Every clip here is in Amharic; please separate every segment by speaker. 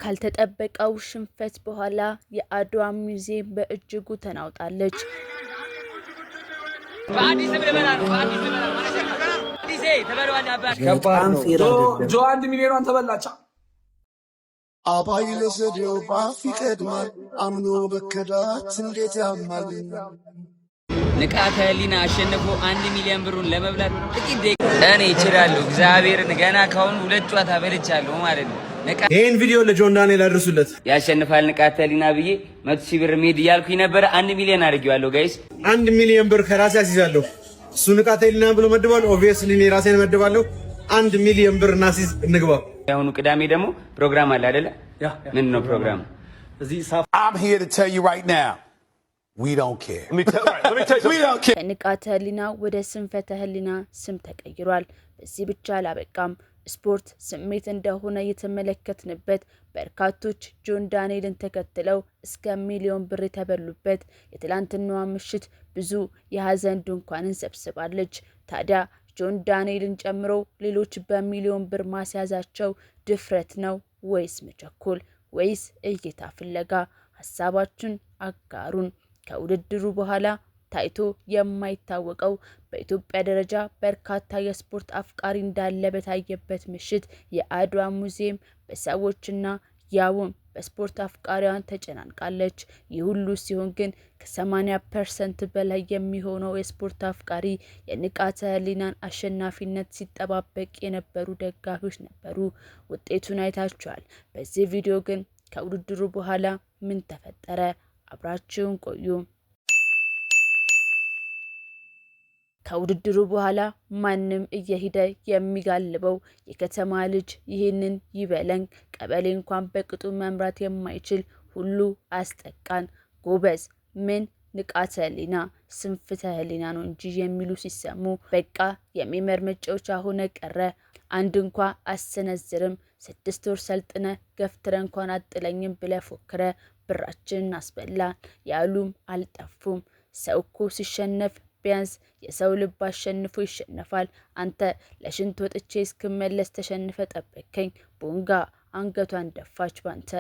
Speaker 1: ካልተጠበቀው ሽንፈት በኋላ የአድዋ ሙዚየም በእጅጉ ተናውጣለች።
Speaker 2: ጆ 1 ሚሊዮን ተበላቻ
Speaker 3: አባይ ለሰደው ባፍ ይቀድማል አምኖ በከዳት እንዴት ያማል።
Speaker 4: ንቃተ ህሊና አሸንፎ 1 ሚሊዮን ብሩን ለመብላት ጥቂት ደቂቃ እኔ እችላለሁ። እግዚአብሔርን ገና ካሁን 2 ጨዋታ በልቻለሁ ማለት ነው።
Speaker 5: ይሄን ቪዲዮ ለጆን ዳንኤል አድርሱለት።
Speaker 4: ያሸንፋል ንቃተ ህሊና ብዬ 100,000 ብር ሜድ ያልኩኝ ነበር። 1 ሚሊዮን አድርጌዋለሁ ጋይስ።
Speaker 5: 1 ሚሊዮን ብር ከራሴ አስይዛለሁ። እሱ ንቃተ ህሊና ብሎ መድቧል። ኦብቪየስሊ እኔ ራሴን መድባለሁ። 1 ሚሊዮን ብር እናስይዝ እንግባ።
Speaker 4: ያሁኑ ቅዳሜ ደግሞ ፕሮግራም አለ አይደለ? ምን ነው ፕሮግራም?
Speaker 6: I'm here to tell you right now. We don't care. Let me tell you. We don't care.
Speaker 1: ንቃተ ህሊና ወደ ስንፈተ ህሊና ስም ተቀይሯል። በዚህ ብቻ አላበቃም። ስፖርት ስሜት እንደሆነ የተመለከትንበት በርካቶች ጆን ዳንኤልን ተከትለው እስከ ሚሊዮን ብር የተበሉበት የትላንትናዋ ምሽት ብዙ የሀዘን ድንኳንን ሰብስባለች። ታዲያ ጆን ዳንኤልን ጨምሮ ሌሎች በሚሊዮን ብር ማስያዛቸው ድፍረት ነው ወይስ መቸኮል ወይስ እይታ ፍለጋ? ሐሳባችሁን አጋሩን። ከውድድሩ በኋላ ታይቶ የማይታወቀው በኢትዮጵያ ደረጃ በርካታ የስፖርት አፍቃሪ እንዳለ በታየበት ምሽት የአድዋ ሙዚየም በሰዎችና ያውም በስፖርት አፍቃሪያን ተጨናንቃለች። ይህ ሁሉ ሲሆን ግን ከ80% በላይ የሚሆነው የስፖርት አፍቃሪ የንቃተ ህሊናን አሸናፊነት ሲጠባበቅ የነበሩ ደጋፊዎች ነበሩ። ውጤቱን አይታችኋል። በዚህ ቪዲዮ ግን ከውድድሩ በኋላ ምን ተፈጠረ? አብራችሁን ቆዩ። ከውድድሩ በኋላ ማንም እየሄደ የሚጋልበው የከተማ ልጅ ይህንን ይበለኝ ቀበሌ እንኳን በቅጡ መምራት የማይችል ሁሉ አስጠቃን። ጎበዝ ምን ንቃተ ህሊና ስንፍተ ህሊና ነው እንጂ የሚሉ ሲሰሙ በቃ የሚመር መጫወቻ ሆነ ቀረ። አንድ እንኳን አሰነዝርም 6 ወር ሰልጥነ ገፍትረ እንኳን አጥለኝም ብለ ፎክረ ብራችንን አስበላን ያሉም አልጠፉም። ሰው እኮ ሲሸነፍ ቢያንስ የሰው ልብ አሸንፎ ይሸነፋል። አንተ ለሽንት ወጥቼ እስክመለስ ተሸንፈ ጠበከኝ። ቦንጋ አንገቷን ደፋች ባንተ።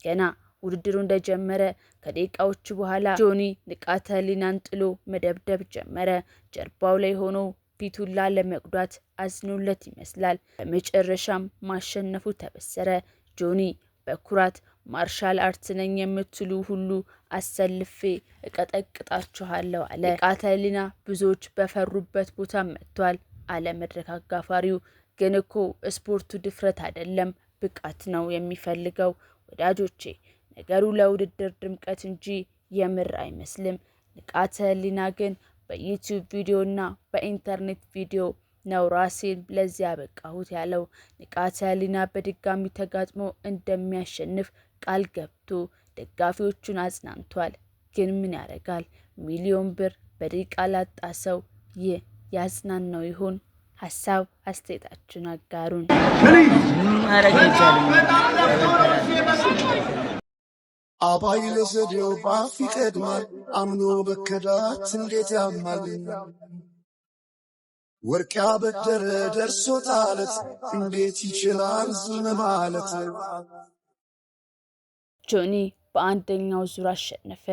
Speaker 1: ገና ውድድሩ እንደጀመረ ከደቂቃዎች በኋላ ጆኒ ንቃተ ህሊናን ጥሎ መደብደብ ጀመረ። ጀርባው ላይ ሆኖ ፊቱን ለመጉዳት አዝኖለት ይመስላል። በመጨረሻም ማሸነፉ ተበሰረ። ጆኒ በኩራት ማርሻል አርት ነኝ የምትሉ ሁሉ አሰልፌ እቀጠቅጣችኋለሁ አለ። ንቃተ ህሊና ብዙዎች በፈሩበት ቦታ መጥቷል አለ መድረክ አጋፋሪው። ግን እኮ ስፖርቱ ድፍረት አይደለም ብቃት ነው የሚፈልገው። ወዳጆቼ ነገሩ ለውድድር ድምቀት እንጂ የምር አይመስልም። ንቃተ ህሊና ግን በዩቲዩብ ቪዲዮና በኢንተርኔት ቪዲዮ ነው ራሴን ለዚህ ያበቃሁት ያለው። ንቃተ ህሊና በድጋሚ ተጋጥሞ እንደሚያሸንፍ ቃል ገብቶ ደጋፊዎቹን አጽናንቷል። ግን ምን ያደርጋል ሚሊዮን ብር በደቂቃ ላጣ ሰው ይህ ያጽናናው ይሆን? ሐሳብ አስተያየታችሁን አጋሩን።
Speaker 4: ማረግ ይቻላል።
Speaker 3: አባይ ለሰደው ባፍ ይቀድማል አምኖ በከዳት እንዴት ያማል። ወርቅ ያበደረ ደርሶት አለት እንዴት ይችላል ዝም ማለት።
Speaker 1: ጆኒ በአንደኛው ዙር አሸነፈ።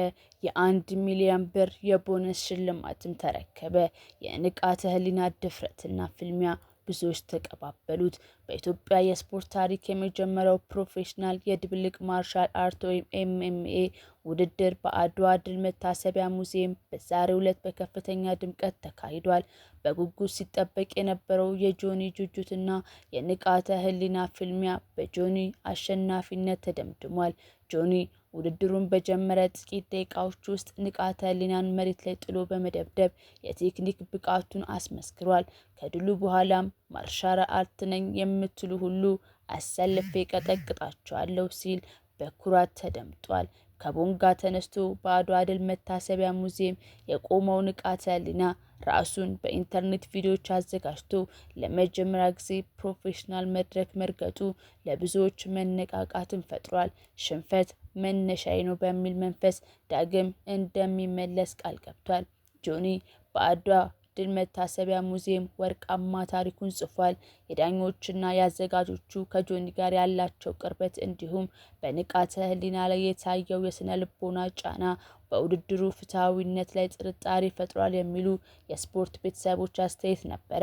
Speaker 1: የ1 ሚሊዮን ብር የቦነስ ሽልማትም ተረከበ። የንቃተ ህሊና ድፍረትና ፍልሚያ ብዙዎች ተቀባበሉት። በኢትዮጵያ የስፖርት ታሪክ የመጀመሪያው ፕሮፌሽናል የድብልቅ ማርሻል አርት ወይም MMA ውድድር በአድዋ ድል መታሰቢያ ሙዚየም በዛሬው ዕለት በከፍተኛ ድምቀት ተካሂዷል። በጉጉት ሲጠበቅ የነበረው የጆኒ ጁጁትና የንቃተ ህሊና ፍልሚያ በጆኒ አሸናፊነት ተደምድሟል። ጆኒ ውድድሩን በጀመረ ጥቂት ደቂቃዎች ውስጥ ንቃተ ህሊናን መሬት ላይ ጥሎ በመደብደብ የቴክኒክ ብቃቱን አስመስክሯል። ከድሉ በኋላም ማርሻል አርት ነኝ የምትሉ ሁሉ አሰልፌ ቀጠቅጣቸዋለሁ ሲል በኩራት ተደምጧል። ከቦንጋ ተነስቶ በአድዋ ድል መታሰቢያ ሙዚየም የቆመው ንቃተ ህሊና ራሱን በኢንተርኔት ቪዲዮዎች አዘጋጅቶ ለመጀመሪያ ጊዜ ፕሮፌሽናል መድረክ መርገጡ ለብዙዎች መነቃቃትን ፈጥሯል። ሽንፈት መነሻዬ ነው በሚል መንፈስ ዳግም እንደሚመለስ ቃል ገብቷል። ጆኒ በአድዋ ድል መታሰቢያ ሙዚየም ወርቃማ ታሪኩን ጽፏል። የዳኞችና የአዘጋጆቹ ከጆኒ ጋር ያላቸው ቅርበት እንዲሁም በንቃተ ህሊና ላይ የታየው የስነ ልቦና ጫና በውድድሩ ፍትሐዊነት ላይ ጥርጣሬ ፈጥሯል የሚሉ የስፖርት ቤተሰቦች አስተያየት ነበረ።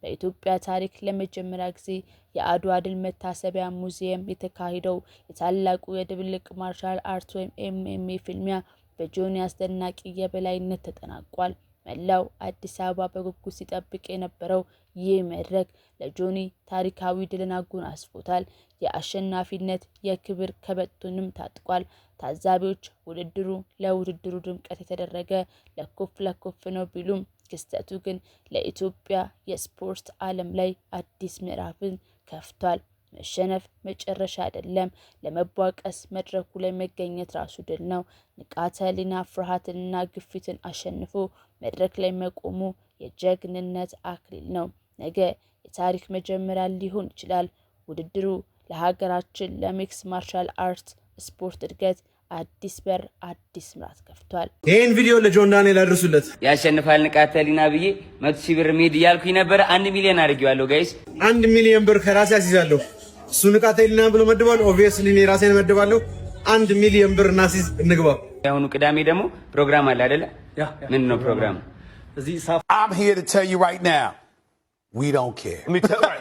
Speaker 1: በኢትዮጵያ ታሪክ ለመጀመሪያ ጊዜ የአድዋ ድል መታሰቢያ ሙዚየም የተካሄደው የታላቁ የድብልቅ ማርሻል አርት ወይም ኤምኤምኤ ፍልሚያ በጆኒ አስደናቂ የበላይነት ተጠናቋል። መላው አዲስ አበባ በጉጉት ሲጠብቅ የነበረው ይህ መድረክ ለጆኒ ታሪካዊ ድልን አጎናጽፎታል። የአሸናፊነት የክብር ከበቶንም ታጥቋል። ታዛቢዎች ውድድሩ ለውድድሩ ድምቀት የተደረገ ለኮፍ ነው ቢሉም ክስተቱ ግን ለኢትዮጵያ የስፖርት ዓለም ላይ አዲስ ምዕራፍን ከፍቷል። መሸነፍ መጨረሻ አይደለም። ለመቧቀስ መድረኩ ላይ መገኘት ራሱ ድል ነው። ንቃተ ህሊና ፍርሃትንና ግፊትን አሸንፎ መድረክ ላይ መቆሙ የጀግንነት አክሊል ነው። ነገ የታሪክ መጀመሪያ ሊሆን ይችላል። ውድድሩ ለሀገራችን ለሚክስ ማርሻል አርት ስፖርት እድገት አዲስ በር አዲስ ምዕራፍ ከፍቷል።
Speaker 5: ይሄን ቪዲዮ ለጆን ዳንኤል አድርሱለት።
Speaker 4: ያሸንፋል ንቃተ ህሊና ብዬ 100,000 ብር ሜድ እያልኩኝ ነበር። 1 ሚሊዮን አድርጌዋለሁ ጋይስ።
Speaker 5: 1 ሚሊዮን ብር ከራሴ አስይዛለሁ። እሱ ንቃተ ህሊና ብሎ መድቧል። ኦብቪየስሊ እኔ ራሴን መድባለሁ። 1 ሚሊዮን ብር እናስይዝ እንግባ።
Speaker 4: ያሁኑ ቅዳሜ ደግሞ ፕሮግራም አለ አይደለ? ምን ነው ፕሮግራሙ?
Speaker 6: I'm here to tell you right now, we don't care. Let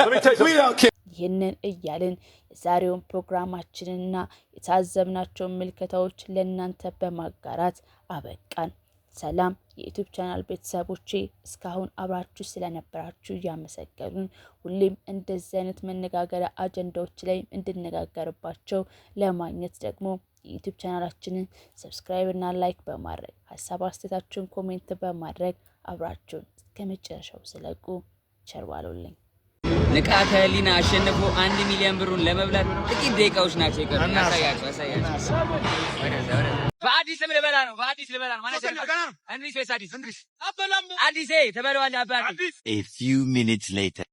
Speaker 6: me tell you, we don't care.
Speaker 1: ይህንን እያልን የዛሬውን ፕሮግራማችንና የታዘብናቸውን ምልከታዎች ለእናንተ በማጋራት አበቃን። ሰላም የዩቲዩብ ቻናል ቤተሰቦቼ፣ እስካሁን አብራችሁ ስለነበራችሁ እያመሰገኑን ሁሌም እንደዚህ አይነት መነጋገሪያ አጀንዳዎች ላይ እንድነጋገርባቸው ለማግኘት ደግሞ የዩቲዩብ ቻናላችንን ሰብስክራይብ እና ላይክ በማድረግ ሀሳብ አስተያየታችሁን ኮሜንት በማድረግ አብራችሁን እስከ መጨረሻው ስለቁ። ቸር ዋሉልኝ።
Speaker 4: ንቃተ ህሊና አሸንፎ 1 ሚሊዮን ብሩን ለመብላት ጥቂት ደቂቃዎች ናቸው የቀሩት። አሳያችሁ በአዲስ ልበላ ነው። ማለት ነው። አዲስ ተበለዋል አባቴ።
Speaker 7: A few minutes later.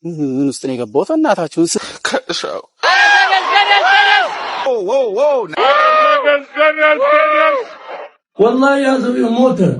Speaker 8: ምን ውስጥ ነው የገባሁት? እናታችሁን ከሻው
Speaker 2: والله يا زلمه موتر